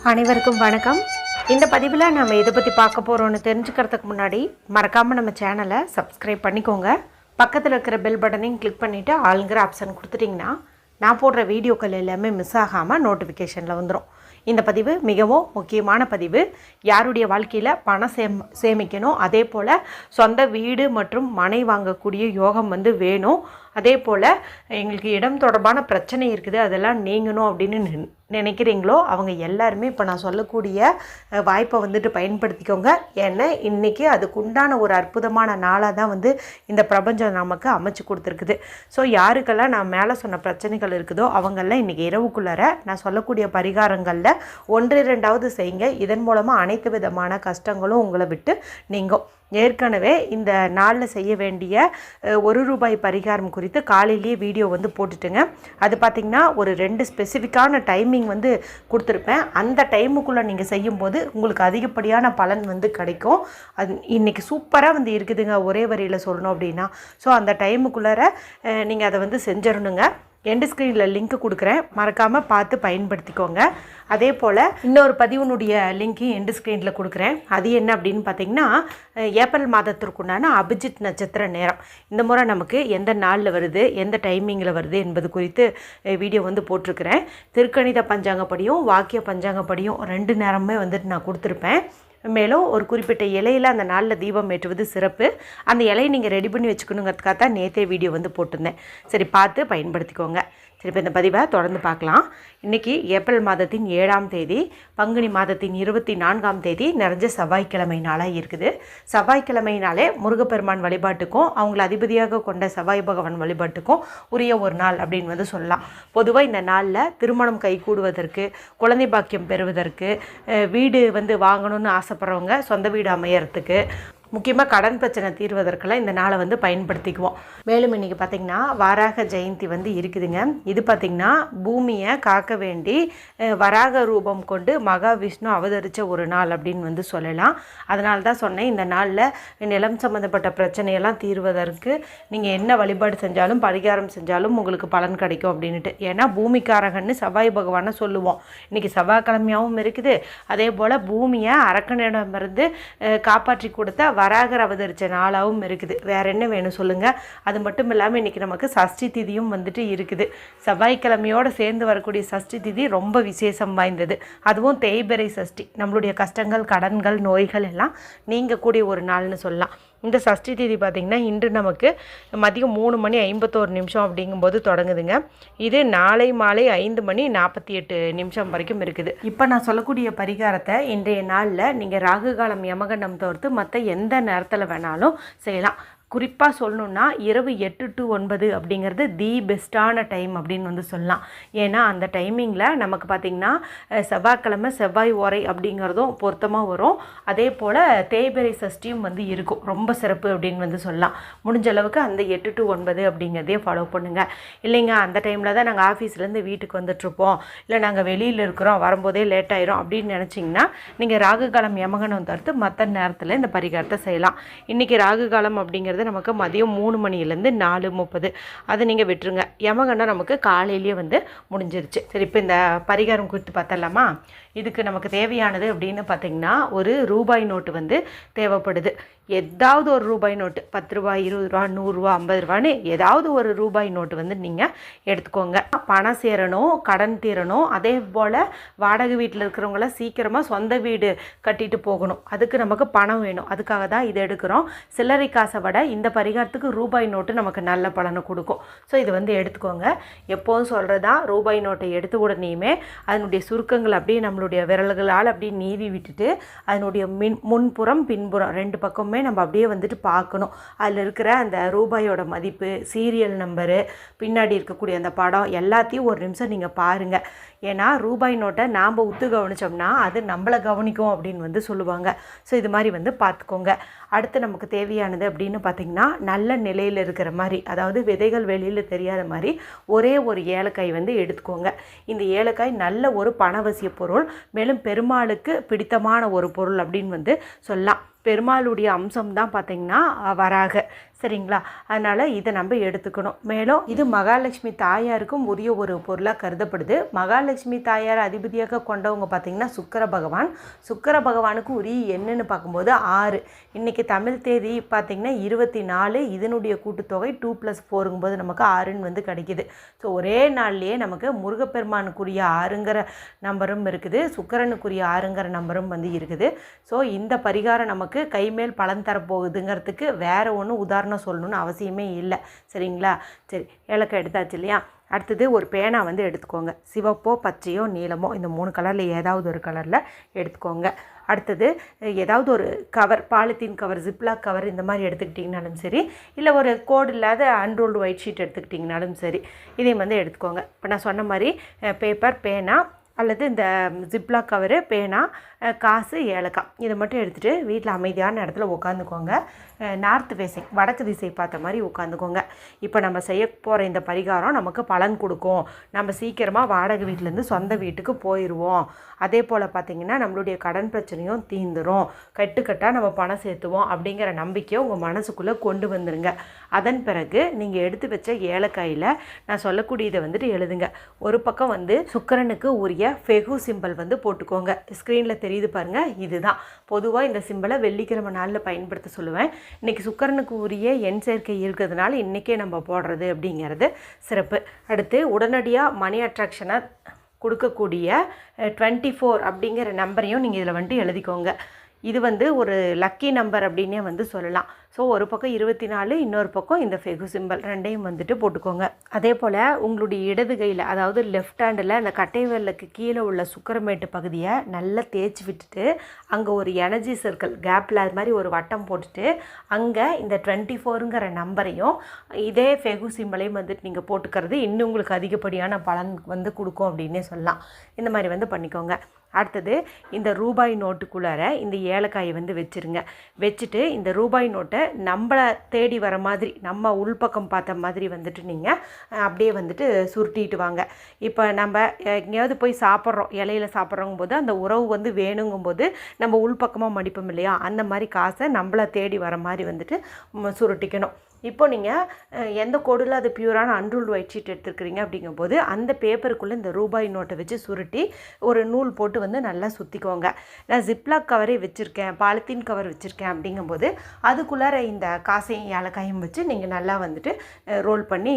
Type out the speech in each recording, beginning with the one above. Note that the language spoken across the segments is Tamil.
அனைவருக்கும் வணக்கம். இந்த பதிவில் நம்ம இதை பற்றி பார்க்க போகிறோன்னு தெரிஞ்சுக்கிறதுக்கு முன்னாடி மறக்காமல் நம்ம சேனலை சப்ஸ்கிரைப் பண்ணிக்கோங்க. பக்கத்தில் இருக்கிற பெல் பட்டனையும் கிளிக் பண்ணிவிட்டு ஆளுங்கிற ஆப்ஷன் கொடுத்துட்டிங்கன்னா நான் போடுற வீடியோக்கள் எல்லாமே மிஸ் ஆகாமல் நோட்டிஃபிகேஷனில் வந்துடும். இந்த பதிவு மிகவும் முக்கியமான பதிவு. யாருடைய வாழ்க்கையில் பணம் சேமிக்கணும், அதே போல் சொந்த வீடு மற்றும் மனை வாங்கக்கூடிய யோகம் வேணும். அதே போல் எங்களுக்கு இடம் தொடர்பான பிரச்சனை இருக்குது, அதெல்லாம் நீங்கணும் அப்படின்னு நினைக்கிறீங்களோ அவங்க எல்லாருமே இப்போ நான் சொல்லக்கூடிய வாய்ப்பை பயன்படுத்திக்கோங்க. ஏன்னா இன்றைக்கி அதுக்குண்டான ஒரு அற்புதமான நாளாக தான் இந்த பிரபஞ்சம் நமக்கு அமைச்சு கொடுத்துருக்குது. ஸோ யாருக்கெல்லாம் நான் மேலே சொன்ன பிரச்சனைகள் இருக்குதோ அவங்கெல்லாம் இன்றைக்கி இரவுக்குள்ளார நான் சொல்லக்கூடிய பரிகாரங்களில் 1-2 செய்யுங்க. இதன் மூலமாக அனைத்து விதமான கஷ்டங்களும் உங்களை விட்டு நீங்கும். ஏற்கனவே இந்த நாளில் செய்ய வேண்டிய ₹1 பரிகாரம் குறித்து காலையிலேயே வீடியோ போட்டுட்டுங்க. அது பார்த்திங்கன்னா ஒரு 2 ஸ்பெசிஃபிக்கான டைமிங் கொடுத்துருப்பேன். அந்த டைமுக்குள்ளே நீங்கள் செய்யும்போது உங்களுக்கு அதிகப்படியான பலன் கிடைக்கும். அது இன்றைக்கி சூப்பராக இருக்குதுங்க. ஒரே வரியில் சொல்லணும் அப்படின்னா ஸோ அந்த டைமுக்குள்ளார நீங்கள் அதை செஞ்சிடணுங்க. எண்டு ஸ்க்ரீனில் லிங்க் கொடுக்குறேன், மறக்காமல் பார்த்து பயன்படுத்திக்கோங்க. அதே போல் இன்னொரு பதிவுனுடைய லிங்க்கு எண்டு ஸ்க்ரீனில் கொடுக்குறேன். அது என்ன அப்படின்னு பார்த்திங்கன்னா ஏப்ரல் மாதத்திற்குண்டான அபிஜித் நட்சத்திர நேரம் இந்த முறை நமக்கு எந்த நாளில் வருது, எந்த டைமிங்கில் வருது என்பது குறித்து வீடியோ போட்டிருக்கிறேன். திருக்கணித பஞ்சாங்கப்படியும் வாக்கிய பஞ்சாங்கப்படியும் 2 நேரமே நான் கொடுத்துருப்பேன். மேலும் ஒரு குறிப்பிட்ட இலையில் அந்த நாளில் தீபம் ஏற்றுவது சிறப்பு. அந்த இலையை நீங்கள் ரெடி பண்ணி வச்சுக்கணுங்கிறதுக்காக தான் நேற்றே வீடியோ போட்டிருந்தேன். சரி, பார்த்து பயன்படுத்திக்கோங்க. சரி, இப்போ இந்த பதிவை தொடர்ந்து பார்க்கலாம். இன்றைக்கி ஏப்ரல் மாதத்தின் 7ஆம் தேதி, பங்குனி மாதத்தின் 24ஆம் தேதி நிறைஞ்ச செவ்வாய்க்கிழமை நாளாக இருக்குது. செவ்வாய்க்கிழமைனாலே முருகப்பெருமான் வழிபாட்டுக்கும் அவங்கள அதிபதியாக கொண்ட செவ்வாய் பகவான் வழிபாட்டுக்கும் உரிய ஒரு நாள் அப்படின்னு சொல்லலாம். பொதுவாக இந்த நாளில் திருமணம் கைகூடுவதற்கு, குழந்தை பாக்கியம் பெறுவதற்கு, வீடு வாங்கணும்னு ஆசைப்படுறவங்க சொந்த வீடு அமையறதுக்கு, முக்கியமாக கடன் பிரச்சனை தீர்வதற்கெல்லாம் இந்த நாளை பயன்படுத்திக்குவோம். மேலும் இன்றைக்கி பார்த்திங்கன்னா வராக ஜெயந்தி இருக்குதுங்க. இது பார்த்திங்கன்னா பூமியை காக்க வேண்டி வராக ரூபம் கொண்டு மகாவிஷ்ணு அவதரித்த ஒரு நாள் அப்படின்னு சொல்லலாம். அதனால தான் சொன்னேன், இந்த நாளில் நிலம் சம்மந்தப்பட்ட பிரச்சனையெல்லாம் தீர்வதற்கு நீங்கள் என்ன வழிபாடு செஞ்சாலும் பரிகாரம் செஞ்சாலும் உங்களுக்கு பலன் கிடைக்கும் அப்படின்ட்டு. ஏன்னா பூமிக்காரகன்னு செவ்வாய் பகவானை சொல்லுவோம். இன்றைக்கி செவ்வாய்க்கிழமையாகவும் இருக்குது. அதே போல் பூமியை அரக்கனிடமிருந்து காப்பாற்றி கொடுத்த வராகர் அவதரித்த நாளாகவும் இருக்குது. வேறு என்ன வேணும் சொல்லுங்கள்? அது மட்டும் இல்லாமல் இன்றைக்கி நமக்கு சஷ்டி திதியும் இருக்குது. செவ்வாய்க்கிழமையோடு சேர்ந்து வரக்கூடிய சஷ்டி திதி ரொம்ப விசேஷம் வாய்ந்தது. அதுவும் தேய்பிறை சஷ்டி. நம்மளுடைய கஷ்டங்கள், கடன்கள், நோய்கள் எல்லாம் நீங்கக்கூடிய ஒரு நாள்னு சொல்லலாம். இந்த சஷ்டி திதி பார்த்திங்கன்னா இன்று நமக்கு மதியம் 3:51 அப்படிங்கும்போது தொடங்குதுங்க. இது நாளை மாலை 5:48 வரைக்கும் இருக்குது. இப்போ நான் சொல்லக்கூடிய பரிகாரத்தை இன்றைய நாளில் நீங்கள் ராகு காலம் யமகண்டம் தவிர்த்து மற்ற எந்த நேரத்தில் வேணாலும் செய்யலாம். குறிப்பாக சொல்லணுன்னா இரவு 8 to 9 அப்படிங்கிறது தி பெஸ்ட்டான டைம் அப்படின்னு சொல்லலாம். ஏன்னா அந்த டைமிங்கில் நமக்கு பார்த்திங்கன்னா செவ்வாய்க்கிழமை செவ்வாய் ஓரை அப்படிங்கிறதும் பொருத்தமாக வரும். அதே போல் தேய்பிறை சஷ்டியும் இருக்கும். ரொம்ப சிறப்பு அப்படின்னு சொல்லலாம். முடிஞ்ச அளவுக்கு அந்த 8 to 9 அப்படிங்கிறதே ஃபாலோ பண்ணுங்கள். இல்லைங்க அந்த டைமில் தான் நாங்கள் ஆஃபீஸ்லேருந்து வீட்டுக்கு வந்துட்ருப்போம், இல்லை நாங்கள் வெளியில் இருக்கிறோம், வரும்போதே லேட் ஆயிரும் அப்படின்னு நினச்சிங்கன்னா நீங்கள் ராகு காலம் யமகண்டம் தவிர்த்து மற்ற நேரத்தில் இந்த பரிகாரத்தை செய்யலாம். இன்றைக்கி ராகு காலம் அப்படிங்கிறது நமக்கு மதியம் 3 மணிலேருந்து 4:30. அதை நீங்கள் விட்டுருங்க. யமகண்டம் நமக்கு காலையிலேயே முடிஞ்சிருச்சு. சரி, இப்போ இந்த பரிகாரம் குறித்து பார்த்தலாமா? இதுக்கு நமக்கு தேவையானது அப்படின்னு பார்த்திங்கன்னா ஒரு ரூபாய் நோட்டு தேவைப்படுது. ஏதாவது ஒரு ரூபாய் நோட்டு, 10 ரூபாய், 20 ரூபா, 100 ரூபா, 50 ரூபான்னு ஏதாவது ஒரு ரூபாய் நோட்டு நீங்கள் எடுத்துக்கோங்க. பணம் சேரணும், கடன் தீரணும், அதே போல் வாடகை வீட்டில் இருக்கிறவங்கள சீக்கிரமாக சொந்த வீடு கட்டிட்டு போகணும். அதுக்கு நமக்கு பணம் வேணும். அதுக்காக தான் இதை எடுக்கிறோம். சில்லறை காசை விட இந்த பரிகாரத்துக்கு ரூபாய் நோட்டு நமக்கு நல்ல பலனை கொடுக்கும். ஸோ இது எடுத்துக்கோங்க. எப்போதும் சொல்கிறதா, ரூபாய் நோட்டை எடுத்த உடனேயுமே அதனுடைய சுருக்கங்கள் அப்படியே நம்மளுடைய விரல்களால் அப்படியே நீவி விட்டுட்டு அதனுடைய முன்புறம் பின்புறம் 2 பக்கமே நம்ம அப்படியே பார்க்கணும். அதில் இருக்கிற அந்த ரூபாயோட மதிப்பு, சீரியல் நம்பரு, பின்னாடி இருக்கக்கூடிய அந்த படம் எல்லாத்தையும் ஒரு நிமிஷம் நீங்கள் பாருங்கள். ஏன்னா ரூபாய் நோட்டை நாம் உத்து கவனித்தோம்னா அது நம்மளை கவனிக்கும் அப்படின்னு சொல்லுவாங்க. ஸோ இது மாதிரி பார்த்துக்கோங்க. அடுத்து நமக்கு தேவையானது அப்படின்னு பார்த்திங்கன்னா நல்ல நிலையில் இருக்கிற மாதிரி, அதாவது விதைகள் வெளியில் தெரியாத மாதிரி ஒரே ஒரு ஏலக்காய் எடுத்துக்கோங்க. இந்த ஏலக்காய் நல்ல ஒரு பணவசிய பொருள், மேலும் பெருமாளுக்கு பிடித்தமான ஒரு பொருள் அப்படின்னு சொல்லலாம். பெருமாளுடைய அம்சம் தான் பார்த்திங்கன்னா வராக. சரிங்களா? அதனால் இதை நம்ம எடுத்துக்கணும். மேலும் இது மகாலட்சுமி தாயாருக்கும் உரிய ஒரு பொருளாக கருதப்படுது. மகாலட்சுமி தாயார் அதிபதியாக கொண்டவங்க பார்த்திங்கன்னா சுக்கிர பகவான். சுக்கிர பகவானுக்கு உரிய எண்ணுன்னு பார்க்கும்போது 6. இன்றைக்கி தமிழ் தேதி பார்த்திங்கன்னா 24. இதனுடைய கூட்டுத்தொகை 2+4ங்கும்போது நமக்கு 6ன்னு வந்து கிடைக்கிது. ஸோ ஒரே நாள்லேயே நமக்கு முருகப்பெருமானுக்குரிய 6ங்கிற நம்பரும் இருக்குது, சுக்கிரனுக்குரிய 6ங்கிற நம்பரும் வந்து இருக்குது. ஸோ இந்த பரிகாரம் நமக்கு கைமேல் பலன் தரப்போகுதுங்கிறதுக்கு வேறு ஒன்றும் உதாரணம் சொல்லணும்னு அவசியமே இல்லை. சரிங்களா? சரி, ஏலக்காய் எடுத்தாச்சு இல்லையா? அடுத்தது ஒரு பேனா வந்து எடுத்துக்கோங்க. சிவப்போ பச்சையோ நீலமோ இந்த 3 கலரில் ஏதாவது ஒரு கலரில் எடுத்துக்கோங்க. அடுத்தது ஏதாவது ஒரு cover, polythene cover, Ziploc cover இந்த மாதிரி எடுத்துக்கிட்டிங்கனாலும் சரி, இல்லை ஒரு கோடு இல்லாத அன்ரோல்டு ஒயிட் ஷீட் எடுத்துக்கிட்டிங்கனாலும் சரி, இதையும் வந்து எடுத்துக்கோங்க. இப்போ நான் சொன்ன மாதிரி பேப்பர், பேனா அல்லது இந்த ஜிப்லாக் கவரு, பேனா, காசு, ஏலக்காய் இதை மட்டும் எடுத்துகிட்டு வீட்டில் அமைதியான இடத்துல உட்காந்துக்கோங்க. நார்த் ஃபேஸிங், வடக்கு திசை பார்த்த மாதிரி உட்காந்துக்கோங்க. இப்போ நம்ம செய்ய போகிற இந்த பரிகாரம் நமக்கு பலன் கொடுக்கும். நம்ம சீக்கிரமாக வாடகை வீட்டிலேருந்து சொந்த வீட்டுக்கு போயிடுவோம். அதே போல் பார்த்திங்கன்னா நம்மளுடைய கடன் பிரச்சனையும் தீந்துடும். கட்டுக்கட்டாக நம்ம பணம் சேர்த்துவோம் அப்படிங்கிற நம்பிக்கையை உங்கள் மனசுக்குள்ளே கொண்டு வந்துடுங்க. அதன் பிறகு நீங்கள் எடுத்து வச்ச ஏலக்காயில் நான் சொல்லக்கூடியதை வந்துட்டு எழுதுங்க. ஒரு பக்கம் வந்து சுக்கிரனுக்கு உரிய ஃபெகு சிம்பல் வந்து போட்டுக்கோங்க. ஸ்க்ரீனில் தெரியுது பாருங்கள், இதுதான். பொதுவாக இந்த சிம்பலை வெள்ளிக்கிழமை நாளில் பயன்படுத்த சொல்லுவேன். இன்றைக்கி சுக்கிரனுக்கு உரிய எண் சேர்க்கை இருக்கிறதுனால இன்றைக்கே நம்ம போடுறது அப்படிங்கிறது சிறப்பு. அடுத்து உடனடியாக மணி அட்ராக்ஷனை கொடுக்கக்கூடிய 24 அப்படிங்கிற நம்பரையும் நீங்கள் இதில் வந்துட்டு எழுதிக்கோங்க. இது வந்து ஒரு லக்கி நம்பர் அப்படின்னே வந்து சொல்லலாம். ஸோ ஒரு பக்கம் 24, இன்னொரு பக்கம் இந்த ஃபெகு சிம்பல் ரெண்டையும் வந்துட்டு போட்டுக்கோங்க. அதே போல் உங்களுடைய இடது கையில், அதாவது லெஃப்ட் ஹேண்டில் அந்த கட்டை விரலுக்கு கீழே உள்ள சுக்கிரமேட்டு பகுதியை நல்லா தேய்ச்சி விட்டுட்டு அங்கே ஒரு எனர்ஜி சர்க்கிள் கேப்பில் அது மாதிரி ஒரு வட்டம் போட்டுட்டு அங்கே இந்த 24ங்கிற நம்பரையும் இதே ஃபெகு சிம்பலையும் வந்துட்டு நீங்கள் போட்டுக்கிறது இன்னும் உங்களுக்கு அதிகப்படியான பலன் வந்து கொடுக்கும் அப்படின்னே சொல்லலாம். இந்த மாதிரி வந்து பண்ணிக்கோங்க. அடுத்தது இந்த ரூபாய் நோட்டுக்குள்ளார இந்த ஏலக்காயை வந்து வச்சுருங்க. வச்சுட்டு இந்த ரூபாய் நோட்டை நம்மளை தேடி வர மாதிரி, நம்ம உள்பக்கம் பார்த்த மாதிரி வந்துட்டு நீங்கள் அப்படியே வந்துட்டு சுருட்டிட்டு வாங்க. இப்போ நம்ம எங்கேயாவது போய் சாப்பிட்றோம், இலையில சாப்பிட்றோங்கும் போது அந்த உறவு வந்து வேணுங்கும்போது நம்ம உள்பக்கமாக மடிப்போம் இல்லையா? அந்த மாதிரி காசை நம்மளை தேடி வர மாதிரி வந்துட்டு சுருட்டிக்கணும். இப்போ நீங்கள் எந்த கோடில் அது பியூரான அன்ரூல்டு ஒயிட் ஷீட் எடுத்துருக்கிறீங்க அப்படிங்கும்போது அந்த பேப்பருக்குள்ளே இந்த ரூபாய் நோட்டை வச்சு சுருட்டி ஒரு நூல் போட்டு வந்து நல்லா சுற்றிக்கோங்க. நான் ஜிப்லாக் கவரே வச்சுருக்கேன், பாலித்தீன் கவர் வச்சுருக்கேன் அப்படிங்கும்போது அதுக்குள்ளார இந்த காசையும் ஏலக்காயும் வச்சு நீங்கள் நல்லா வந்துட்டு ரோல் பண்ணி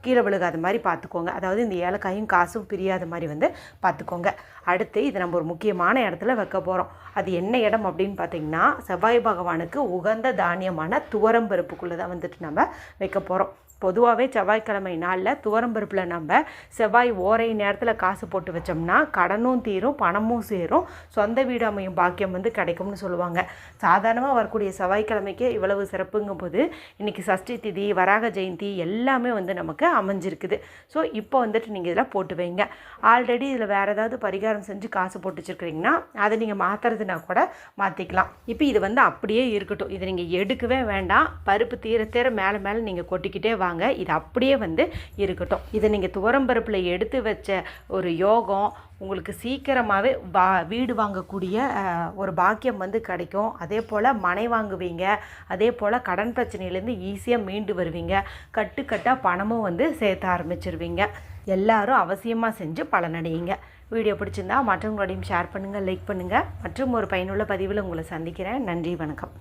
கீழே விழுகாத மாதிரி பார்த்துக்கோங்க. அதாவது இந்த ஏலக்காயும் காசும் பிரியாத மாதிரி வந்து பார்த்துக்கோங்க. அடுத்து இது நம்ம ஒரு முக்கியமான இடத்துல வைக்க போகிறோம். அது என்ன இடம் அப்படின்னு பார்த்திங்கன்னா செவ்வாய் பகவானுக்கு உகந்த தானியமான துவரம்பருப்புக்குள்ளே தான் வந்துட்டு நம்ம வைக்க போகிறோம். பொதுவாகவே செவ்வாய்க்கிழமை நாளில் துவரம்பருப்பில் நம்ம செவ்வாய் ஓரை நேரத்தில் காசு போட்டு வச்சோம்னா கடனும் தீரும், பணமும் சேரும், சொந்த வீடு அமையும் பாக்கியம் வந்து கிடைக்கும்னு சொல்லுவாங்க. சாதாரணமாக வரக்கூடிய செவ்வாய்க்கிழமைக்கு இவ்வளவு சிறப்புங்கும் போது இன்றைக்கி சஷ்டி திதி, வராக ஜெயந்தி எல்லாமே வந்து நமக்கு அமைஞ்சிருக்குது. ஸோ இப்போ வந்துட்டு நீங்கள் இதில் போட்டு வைங்க. ஆல்ரெடி இதில் வேறு ஏதாவது பரிகாரம் செஞ்சு காசு போட்டு வச்சுருக்கிறீங்கன்னா அதை நீங்கள் மாற்றுறதுனா கூட மாற்றிக்கலாம். இப்போ இது வந்து அப்படியே இருக்கட்டும். இதை நீங்கள் எடுக்கவே வேண்டாம். பருப்பு தீர தீர மேலே மேலே நீங்கள் கொட்டிக்கிட்டே வாங்க. இது அப்படியே வந்து இருக்கட்டும். இதை நீங்கள் துவரம்பருப்பில் எடுத்து வச்ச ஒரு யோகம் உங்களுக்கு சீக்கிரமாகவே வீடு வாங்கக்கூடிய ஒரு பாக்கியம் வந்து கிடைக்கும். அதே போல் மனை வாங்குவீங்க. அதே போல் கடன் பிரச்சனையிலேருந்து ஈஸியாக மீண்டு வருவீங்க. கட்டுக்கட்டாக பணமும் வந்து சேர்த்த ஆரம்பிச்சிருவீங்க. எல்லாரும் அவசியமாக செஞ்சு பலனடையுங்க. வீடியோ பிடிச்சிருந்தா மற்றவங்களோடையும் ஷேர் பண்ணுங்கள், லைக் பண்ணுங்கள். மற்றும் ஒரு பயனுள்ள பதிவில் உங்களை சந்திக்கிறேன். நன்றி, வணக்கம்.